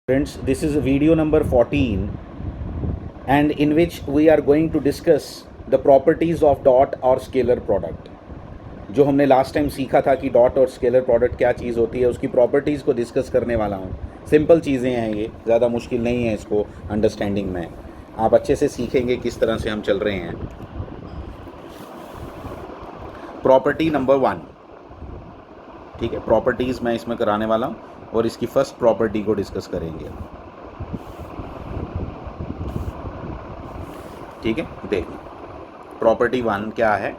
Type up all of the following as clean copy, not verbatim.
Friends, this is video number 14 and in which we are going to discuss the properties of dot और scalar product. जो हमने last time सीखा था कि dot और scalar product क्या चीज़ होती है उसकी प्रॉपर्टीज़ को डिस्कस करने वाला हूँ. सिंपल चीज़ें हैं, ये ज़्यादा मुश्किल नहीं है इसको अंडरस्टैंडिंग में. आप अच्छे से सीखेंगे किस तरह से हम चल रहे हैं. प्रॉपर्टी नंबर 1, ठीक है, प्रॉपर्टीज़ मैं इसमें कराने वाला हूँ और इसकी फर्स्ट प्रॉपर्टी को डिस्कस करेंगे. ठीक है, देखो प्रॉपर्टी 1 क्या है.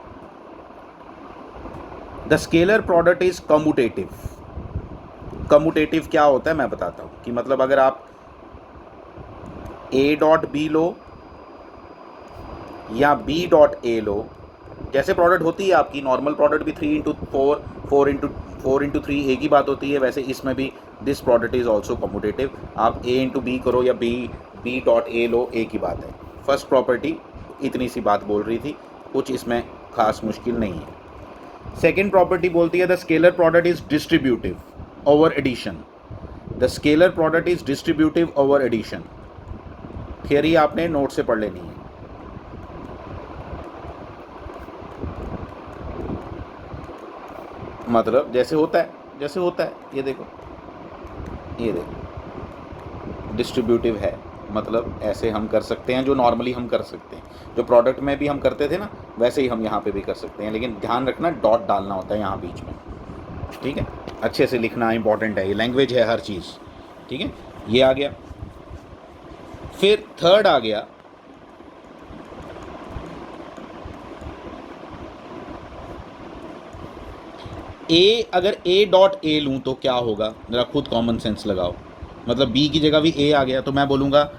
The scalar product is commutative. Commutative क्या होता है मैं बताता हूँ कि मतलब अगर आप ए डॉट बी लो या बी डॉट ए लो, जैसे प्रोडक्ट होती है आपकी नॉर्मल प्रोडक्ट भी 3 इंटू 4, 4 इंटू 3 एक ही बात होती है, वैसे इसमें भी this product is also commutative. आप ए इंटू बी करो या बी डॉट ए लो, एक ही बात है. फर्स्ट प्रॉपर्टी इतनी सी बात बोल रही थी, कुछ इसमें खास मुश्किल नहीं है. सेकेंड प्रॉपर्टी बोलती है the scalar product is distributive over addition. The scalar product is distributive over addition. Theory आपने नोट से पढ़ लेनी है. मतलब जैसे होता है ये देखो डिस्ट्रीब्यूटिव है, मतलब ऐसे हम कर सकते हैं जो नॉर्मली हम कर सकते हैं, जो प्रोडक्ट में भी हम करते थे ना वैसे ही हम यहाँ पे भी कर सकते हैं, लेकिन ध्यान रखना डॉट डालना होता है यहाँ बीच में. ठीक है, अच्छे से लिखना इंपॉर्टेंट है, ये लैंग्वेज है हर चीज़. ठीक है, ये आ गया. फिर थर्ड आ गया ए. अगर ए डॉट ए लूँ तो क्या होगा, जरा खुद कॉमन सेंस लगाओ. मतलब बी की जगह भी ए आ गया तो मैं बोलूँगा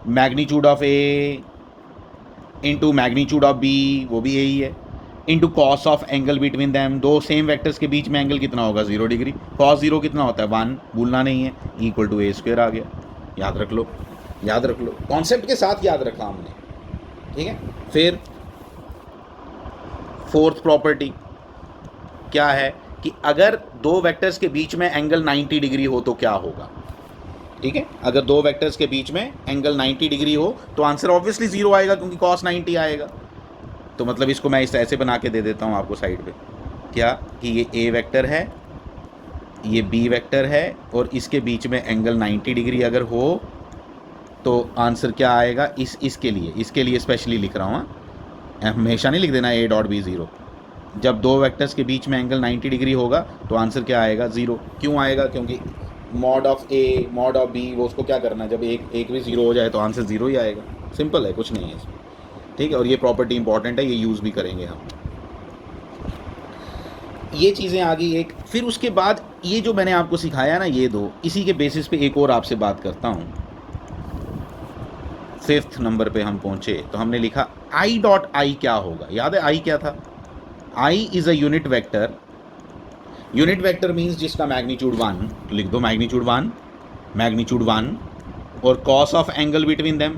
magnitude of A into magnitude of B, वो भी ए ही है, into cos of angle between them. दो सेम वेक्टर्स के बीच में एंगल कितना होगा, 0 डिग्री. कॉस 0 कितना होता है, 1, भूलना नहीं है, इक्वल टू ए स्क्वायर आ गया. याद रख लो कॉन्सेप्ट के साथ याद रखा हमने. ठीक है, फिर फोर्थ प्रॉपर्टी क्या है कि अगर दो वेक्टर्स के बीच में एंगल 90 डिग्री हो तो क्या होगा. ठीक है, अगर दो वेक्टर्स के बीच में एंगल 90 डिग्री हो तो आंसर ऑब्वियसली 0 आएगा क्योंकि cos 90 आएगा. तो मतलब इसको मैं इस ऐसे बना के दे देता हूँ आपको साइड पे, क्या कि ये ए वेक्टर है, ये बी वेक्टर है और इसके बीच में एंगल 90 डिग्री अगर हो तो आंसर क्या आएगा. इसके लिए स्पेशली लिख रहा हूँ, हमेशा नहीं लिख देना ए डॉट बी 0. जब दो वेक्टर्स के बीच में एंगल 90 डिग्री होगा तो आंसर क्या आएगा, 0. क्यों आएगा, क्योंकि mod of A mod of B वो उसको क्या करना है, जब एक भी 0 हो जाए तो आंसर 0 ही आएगा. सिंपल है, कुछ नहीं है इसमें. ठीक है, और ये प्रॉपर्टी इंपॉर्टेंट है, ये यूज़ भी करेंगे हम. ये चीज़ें आ गई एक. फिर उसके बाद ये जो मैंने आपको सिखाया ना ये दो, इसी के बेसिस पे एक और आपसे बात करता हूँ. 5th नंबर पे हम पहुँचे तो हमने लिखा आई डॉट आई क्या होगा. याद है आई क्या था, i is a unit vector. Unit vector means जिसका मैग्नीट्यूड 1, लिख दो मैग्नीट्यूड 1 और cos of angle between them.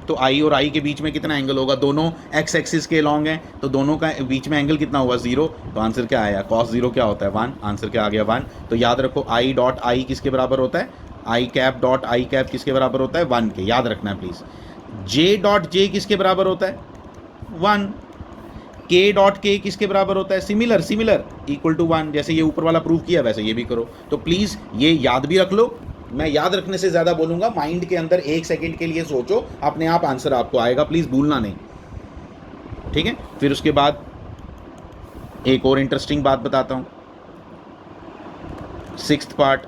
तो आई और आई के बीच में कितना एंगल होगा, दोनों एक्स एक्सिस के लॉन्ग हैं तो दोनों का बीच में एंगल कितना होगा, 0. तो आंसर क्या आया, cos 0 क्या होता है, 1. आंसर क्या आ गया, 1. तो याद रखो आई डॉट आई किसके बराबर होता है, आई कैप डॉट आई कैप किसके बराबर होता है, 1 के. याद रखना है प्लीज़. जे डॉट जे किसके बराबर होता है, 1. के डॉट के किसके बराबर होता है, सिमिलर इक्वल टू 1. जैसे ये ऊपर वाला प्रूव किया वैसे ये भी करो. तो प्लीज़ ये याद भी रख लो. मैं याद रखने से ज़्यादा बोलूँगा, माइंड के अंदर 1 सेकेंड के लिए सोचो, अपने आप आंसर आपको आएगा, प्लीज़ भूलना नहीं. ठीक है, फिर उसके बाद एक और इंटरेस्टिंग बात बताता हूँ. 6th पार्ट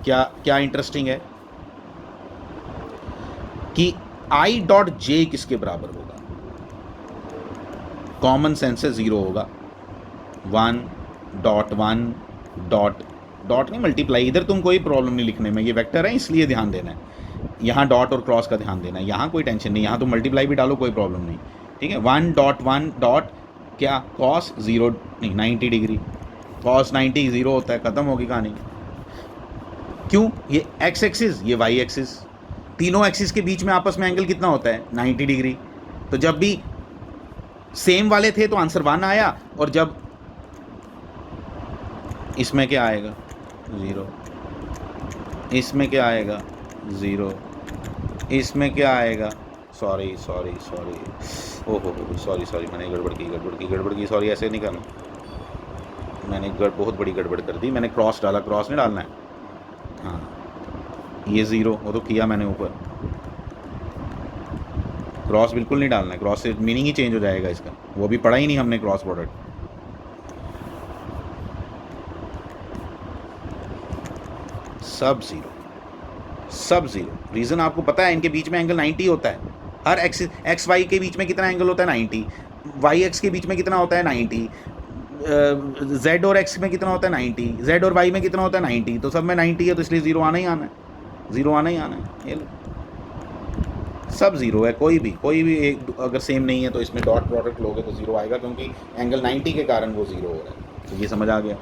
क्या इंटरेस्टिंग है कि आई डॉट जे किसके बराबर होगा. कॉमन सेंस से 0 होगा. 1 डॉट नहीं मल्टीप्लाई. इधर तुम कोई प्रॉब्लम नहीं लिखने में, ये वेक्टर है इसलिए ध्यान देना है. यहाँ डॉट और क्रॉस का ध्यान देना है, यहाँ कोई टेंशन नहीं, यहाँ तुम मल्टीप्लाई भी डालो कोई प्रॉब्लम नहीं. ठीक है, 1 डॉट क्या, कॉस 0 नहीं 90 डिग्री. कॉस 90 0 होता है, ख़त्म होगी कहानी. क्यों, ये एक्स एक्सिस ये वाई एक्सिस, तीनों एक्सिस के बीच में आपस में एंगल कितना होता है, 90 डिग्री. तो जब भी सेम वाले थे तो आंसर 1 आया, और जब इसमें क्या आएगा, 0. इसमें क्या आएगा 0, इसमें क्या आएगा, सॉरी सॉरी सॉरी, ओहो सॉरी सॉरी, मैंने गड़बड़ की, सॉरी, ऐसे नहीं करना, मैंने बहुत बड़ी गड़बड़ कर दी, मैंने क्रॉस डाला, क्रॉस नहीं डालना है, हाँ ये 0 वो तो किया मैंने ऊपर, क्रॉस बिल्कुल नहीं डालना है, क्रॉस से मीनिंग ही चेंज हो जाएगा इसका, वो भी पढ़ा ही नहीं हमने क्रॉस प्रोडक्ट। सब 0, सब 0, रीज़न आपको पता है, इनके बीच में एंगल 90 होता है, हर एक्स वाई के बीच में कितना एंगल होता है 90, वाई एक्स के बीच में कितना होता है 90, जेड और एक्स में कितना होता है 90, जेड और वाई में कितना होता है 90, तो सब में 90 है, तो इसलिए 0 आना ही आना है, 0 आना ही आना है, ये लो सब 0 है, कोई भी एक अगर सेम नहीं है तो इसमें डॉट प्रोडक्ट लोगे तो 0 आएगा, क्योंकि एंगल 90 के कारण वो 0 हो रहा है, तो ये समझ आ गया।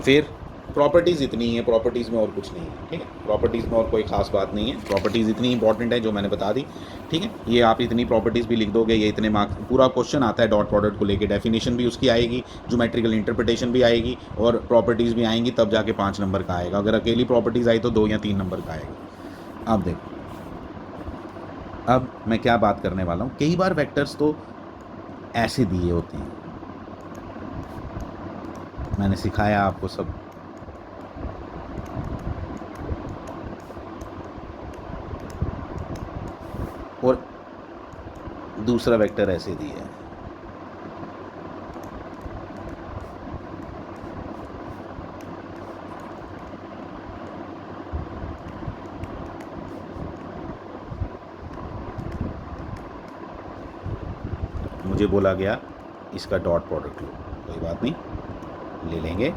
फिर प्रॉपर्टीज़ इतनी है, प्रॉपर्टीज़ में और कुछ नहीं है, ठीक है, प्रॉपर्टीज़ में और कोई ख़ास बात नहीं है, प्रॉपर्टीज़ इतनी इंपॉर्टेंट है जो मैंने बता दी, ठीक है, ये आप इतनी प्रॉपर्टीज़ भी लिख दोगे, ये इतने मार्क्स, पूरा क्वेश्चन आता है डॉट प्रोडक्ट को लेके, डेफिनेशन भी उसकी आएगी, ज्योमेट्रिकल इंटरप्रिटेशन भी आएगी और प्रॉपर्टीज़ भी आएंगी, तब जाके 5 नंबर का आएगा, अगर अकेली प्रॉपर्टीज़ आई तो 2 या 3 नंबर का आएगा। अब देखो, अब मैं क्या बात करने वाला हूँ, कई बार वेक्टर्स तो ऐसे दिए होते हैं, मैंने सिखाया आपको सब, और दूसरा वेक्टर ऐसे दिया है, मुझे बोला गया इसका डॉट प्रोडक्ट लो, कोई बात नहीं, ले लेंगे,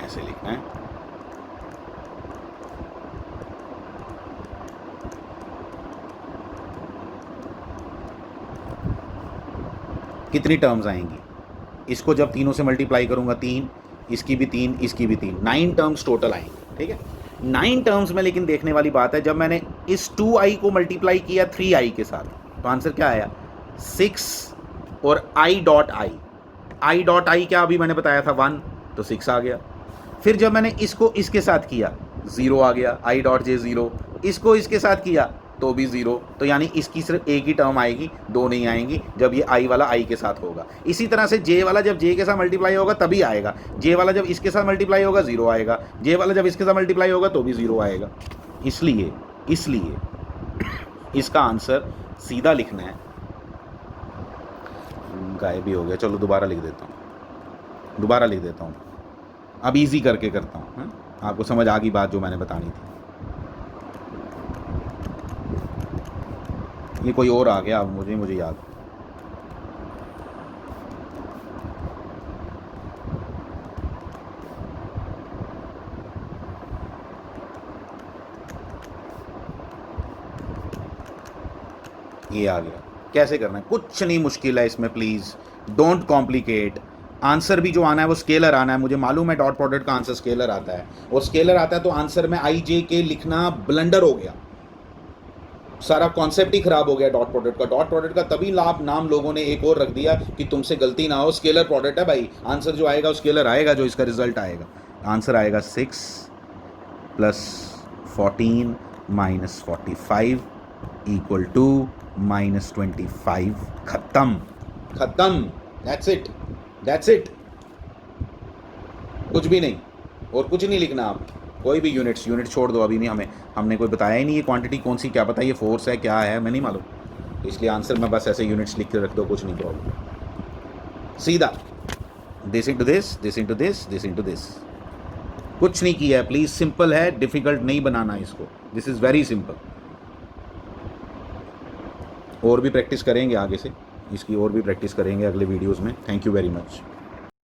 ऐसे लिखना है, कितनी टर्म्स आएंगी, इसको जब तीनों से मल्टीप्लाई करूंगा 3, इसकी भी 3, इसकी भी 3, 9 टर्म्स टोटल आएंगी, ठीक है, 9 टर्म्स में। लेकिन देखने वाली बात है, जब मैंने इस 2i को मल्टीप्लाई किया 3i के साथ, तो आंसर क्या आया 6, और i डॉट आई क्या अभी मैंने बताया था 1, तो 6 आ गया। फिर जब मैंने इसको इसके साथ किया 0 आ गया, i डॉट जे 0, इसको इसके साथ किया तो भी 0, तो यानी इसकी सिर्फ एक ही टर्म आएगी, 2 नहीं आएंगी, जब ये i वाला i के साथ होगा। इसी तरह से j वाला जब j के साथ मल्टीप्लाई होगा तभी आएगा, j वाला जब इसके साथ मल्टीप्लाई होगा 0 आएगा, j वाला जब इसके साथ मल्टीप्लाई होगा तो भी 0 आएगा। इसलिए इसका आंसर सीधा लिखना है, गायब भी हो गया, चलो दोबारा लिख देता हूँ, अब इजी करके करता हूँ, आपको समझ आ गई बात जो मैंने बतानी थी। ये कोई और आ गया, अब मुझे याद, ये आ गया। कैसे करना है, कुछ नहीं मुश्किल है इसमें, प्लीज़ डोंट कॉम्प्लिकेट। आंसर भी जो आना है वो स्केलर आना है, मुझे मालूम है डॉट प्रोडक्ट का आंसर स्केलर आता है, और स्केलर आता है तो आंसर में आई जे के लिखना ब्लंडर हो गया, सारा कॉन्सेप्ट ही खराब हो गया डॉट प्रोडक्ट का। डॉट प्रोडक्ट का तभी नाम लोगों ने एक और रख दिया कि तुमसे गलती ना हो, स्केलर प्रोडक्ट है भाई, आंसर जो आएगा स्केलर आएगा, जो इसका रिजल्ट आएगा, आंसर आएगा 6 + 14 - 45 = -25। खत्म, दैट्स इट, कुछ भी नहीं, और कुछ नहीं लिखना आप, कोई भी यूनिट छोड़ दो, अभी नहीं, हमने कोई बताया ही नहीं ये क्वांटिटी कौन सी, क्या पता ये फोर्स है क्या है, मैं नहीं मालूम, इसलिए आंसर में बस ऐसे यूनिट्स लिख के रख दो, कुछ नहीं प्रॉब्लम, सीधा this into this, this into this, this into this, कुछ नहीं किया है, प्लीज़, सिंपल है, डिफ़िकल्ट नहीं बनाना इसको, दिस इज़ वेरी सिंपल। और भी प्रैक्टिस करेंगे आगे से, इसकी और भी प्रैक्टिस करेंगे अगले वीडियोज़ में। Thank you very much.